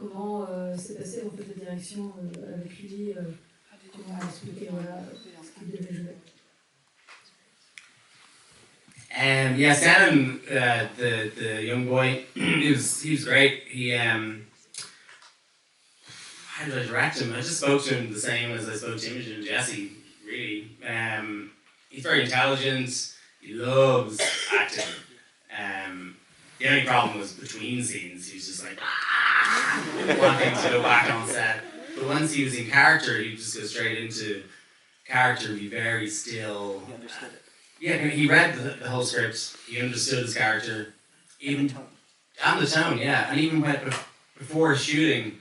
comment s'est passée en fait la direction avec lui, comment expliquer voilà, ce qu'il devait jouer. Yeah, Shannon, the young boy, he was great. He how did I direct him? I just spoke to him the same as I spoke to Imogen and Jesse. Really, he's very intelligent. He loves acting. The only problem was between scenes. He was just like wanting to go back on set. But once he was in character, he'd just go straight into character, be very still. He understood it. Yeah, he read the whole script. He understood his character, even and the tone. Yeah, and even before shooting,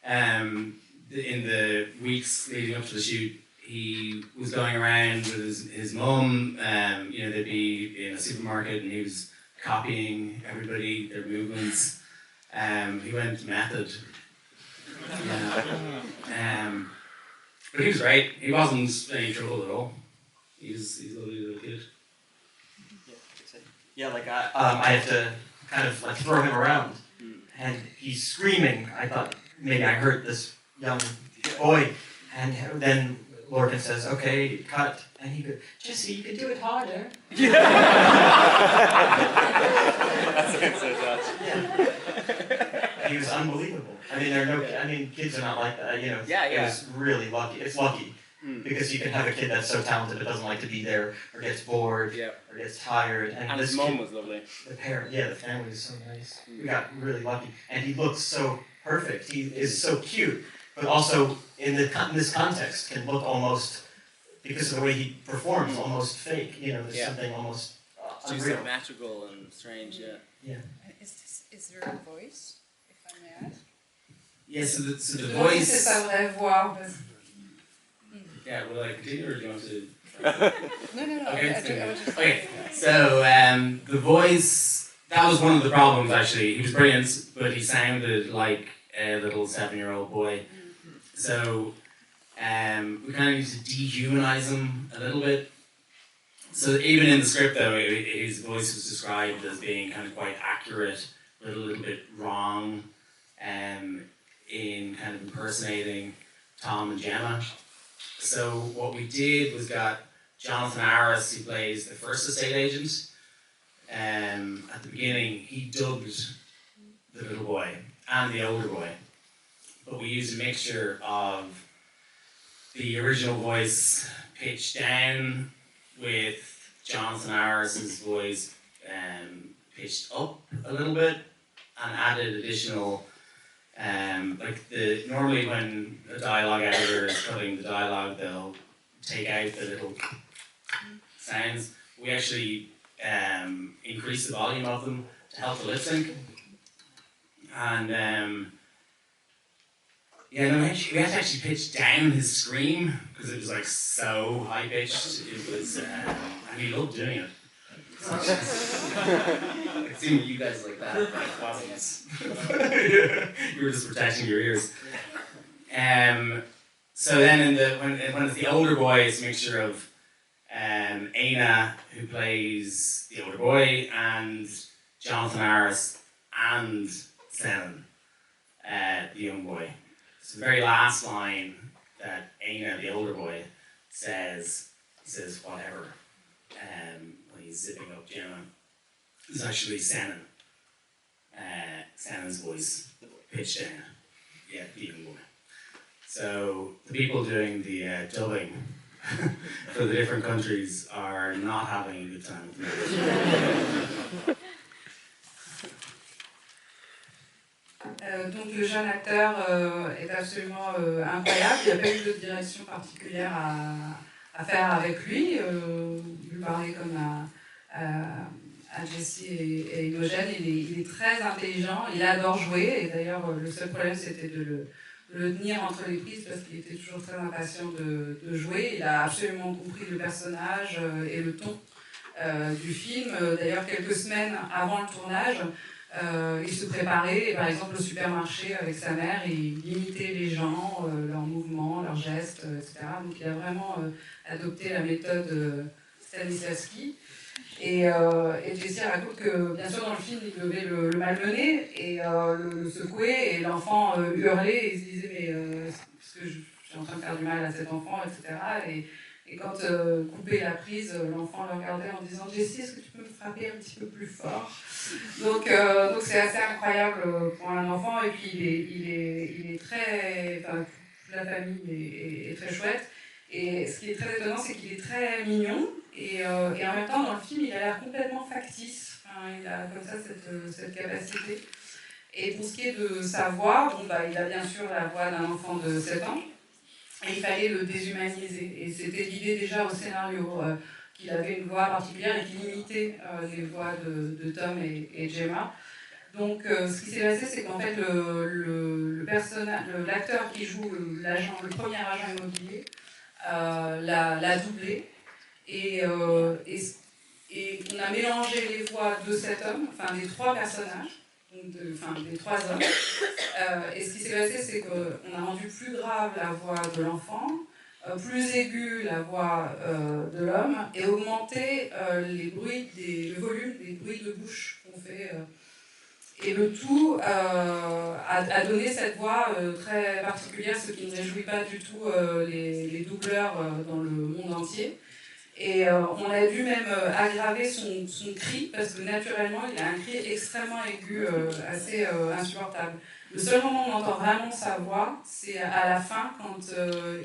in the weeks leading up to the shoot, he was going around with his mum. They'd be in a supermarket, and he was copying everybody, their movements. He went method. But he was great. He wasn't any trouble at all. He's a lovely little kid. Yeah, like I have to kind of like throw him around, and he's screaming. I thought maybe I hurt this young boy, and then Lorcan says, "Okay, cut," and he goes, "Jesse, you can do it harder." Yeah. He was unbelievable. I mean, kids are not like that. You know, It was really lucky. It's lucky. Because you can have a kid that's so talented but doesn't like to be there, or gets bored, or gets tired. And his mom was lovely. The family was so nice. We got really lucky. And he looks so perfect. He is so cute, but also in this context can look almost, because of the way he performs, almost fake. You know, there's something almost unreal. So magical and strange, Yeah. Is there a voice, if I may ask? Yeah, so the voice... C'est sa vraie voix. Yeah, will I continue or do you want to... No. Okay, so the voice, that was one of the problems actually. He was brilliant, but he sounded like a little 7-year-old boy. So we kind of need to dehumanize him a little bit. So even in the script though, his voice was described as being kind of quite accurate, but a little bit wrong in kind of impersonating Tom and Gemma. So what we did was got Jonathan Harris, who plays the first estate agent. At the beginning, he dubbed the little boy and the older boy. But we used a mixture of the original voice pitched down with Jonathan Harris's voice pitched up a little bit and added additional normally when a dialogue editor is cutting the dialogue, they'll take out the little sounds. We actually increase the volume of them to help the lip sync. And we had to actually pitch down his scream because it was like so high pitched. It was, and he loved doing it. It seemed you guys like that. It wasn't. You were just protecting your ears. So then when it's the older boy, it's a mixture of Aina, who plays the older boy, and Jonathan Harris and Senan, the young boy. So the very last line that Aina, the older boy, says whatever. When he's zipping up Gemma, is actually Senan. Senan's voice pitched down. Yeah, the young boy. So the people doing the dubbing for the different countries are not having a good time with me. Donc le jeune acteur est absolument incroyable. Il n'y a pas eu de direction particulière à faire avec lui. Lui parler comme à Jesse et Imogen. Il est très intelligent, il adore jouer. Et d'ailleurs, le seul problème, c'était de le tenir entre les prises parce qu'il était toujours très impatient de jouer. Il a absolument compris le personnage et le ton du film. D'ailleurs, quelques semaines avant le tournage, il se préparait, par exemple au supermarché avec sa mère, il imitait les gens, leurs mouvements, leurs gestes, etc. Donc il a vraiment adopté la méthode Stanislavski. Et Jessie raconte que, bien sûr, dans le film, il devait le malmener et le secouer, et l'enfant hurlait et se disait mais parce que je suis en train de faire du mal à cet enfant, etc. Et quand coupait la prise, l'enfant le regardait en disant Jessie, est-ce que tu peux me frapper un petit peu plus fort? Donc c'est assez incroyable pour un enfant, et puis il est très, enfin, toute la famille est très chouette. Et ce qui est très étonnant, c'est qu'il est très mignon, et en même temps, dans le film, il a l'air complètement factice. Enfin, il a comme ça cette capacité. Et pour ce qui est de sa voix, bon, bah, il a bien sûr la voix d'un enfant de 7 ans, et il fallait le déshumaniser. Et c'était l'idée déjà au scénario, qu'il avait une voix particulière et qu'il imitait les voix de Tom et Gemma. Donc ce qui s'est passé, c'est qu'en fait, l'acteur qui joue le premier agent immobilier l'a doublé. Et on a mélangé les voix de cet homme, enfin des 3 personnages, des 3 hommes. Et ce qui s'est passé, c'est qu'on a rendu plus grave la voix de l'enfant, plus aiguë la voix de l'homme, et augmenté le volume des bruits de bouche qu'on fait. Et le tout a donné cette voix très particulière, ce qui ne réjouit pas du tout les doubleurs dans le monde entier. Et on a dû même aggraver son cri, parce que naturellement, il a un cri extrêmement aigu, assez insupportable. Le seul moment où on entend vraiment sa voix, c'est à la fin, quand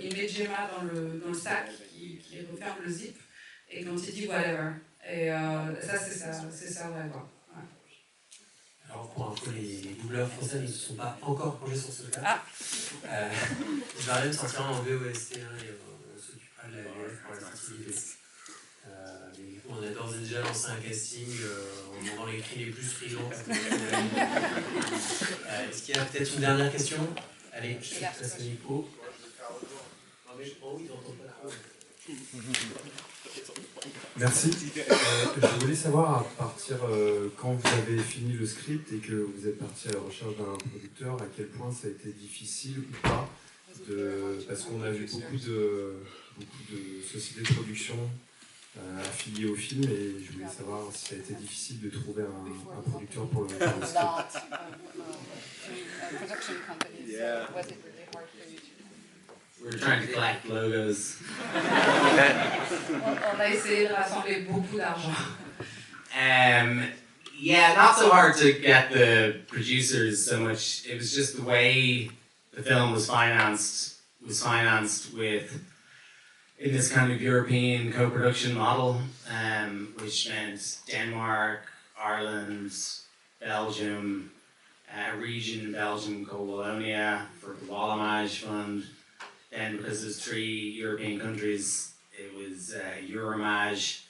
il met Gemma dans le sac, qui referme le zip, et quand il dit whatever. Et ça, c'est sa vraie voix. Ouais. Alors pour info, les doubleurs français ne se sont pas encore penchés sur ce cas. Jardin sortira en VOST, et on s'occupera de la VF pour la sortie du VST. Mais du coup, on a d'ores et déjà lancé un casting en demandant les cris les plus stridents. Est-ce qu'il y a peut-être une dernière question? Allez, je te passe le micro. Merci. Je voulais savoir, à partir quand vous avez fini le script et que vous êtes parti à la recherche d'un producteur, à quel point ça a été difficile ou pas, parce qu'on a vu beaucoup de sociétés de production affiliées au film, et je voulais savoir si ça a été difficile de trouver un producteur pour le script. Yeah. We're trying to collect logos. On a essayé de rassembler beaucoup d'argent. Yeah, not so hard to get the producers so much. It was just the way the film was financed with in this kind of European co-production model, which meant Denmark, Ireland, Belgium, a region in Belgium called Wallonia for the Wallamage Fund. Then, because there's 3 European countries, it was Euromage.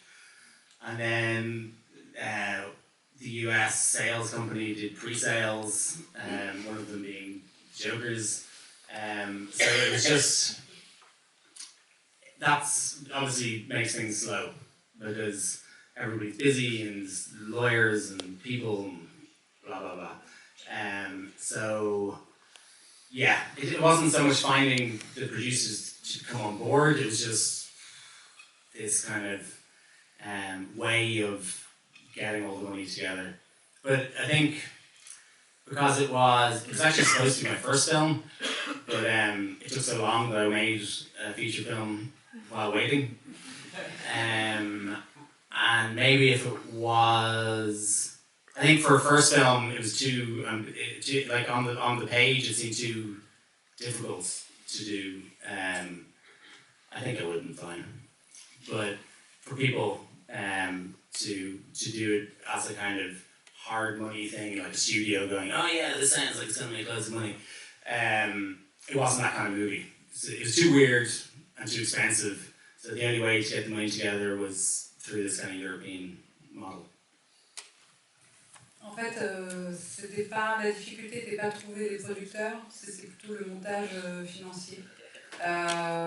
And then the US sales company did pre-sales, one of them being Jokers. So it was just, that's obviously makes things slow, because everybody's busy and there's lawyers and people and blah blah blah. So yeah, it wasn't so much finding the producers to come on board, it was just this kind of way of getting all the money together. But I think because it was actually supposed to be my first film, but it took so long that I made a feature film while waiting. And maybe if it was, I think for a first film, it was too like on the page, it seemed too difficult to do. I think I would have been fine, but for people to do it as a kind of hard money thing, like a studio going, oh yeah, this sounds like it's gonna make loads of money. It wasn't that kind of movie. It was too weird and too expensive. So the only way to get the money together was through this kind of European model. En fait, la difficulté n'était pas de trouver les producteurs, c'est plutôt le montage financier.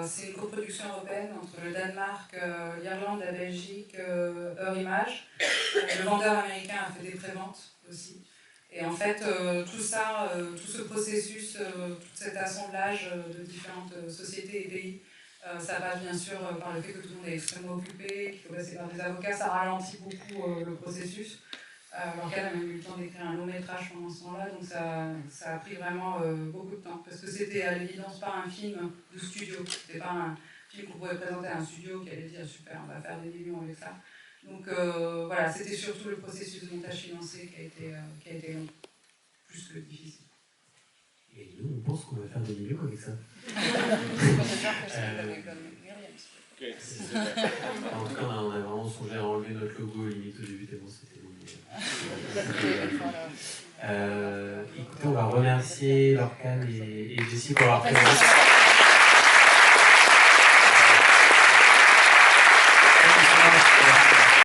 C'est une coproduction européenne entre le Danemark, l'Irlande, la Belgique, Eurimage. Le vendeur américain a fait des préventes aussi. Et en fait, tout ça, tout ce processus, tout cet assemblage de différentes sociétés et pays Ça passe bien sûr par le fait que tout le monde est extrêmement occupé, qu'il faut passer par des avocats, ça ralentit beaucoup le processus. L'organe a même eu le temps d'écrire un long métrage pendant ce temps-là, donc ça a pris vraiment beaucoup de temps. Parce que c'était à l'évidence pas un film de studio, c'était pas un film qu'on pourrait présenter à un studio qui allait dire super, on va faire des millions avec ça. Donc voilà, c'était surtout le processus de montage financé qui a été long, plus que difficile. Et nous, on pense qu'on va faire des millions avec ça. En tout cas, on a vraiment songé à enlever notre logo limite au début, tellement c'était long. Écoutez, on va remercier Lorcan et Jessie pour leur présence.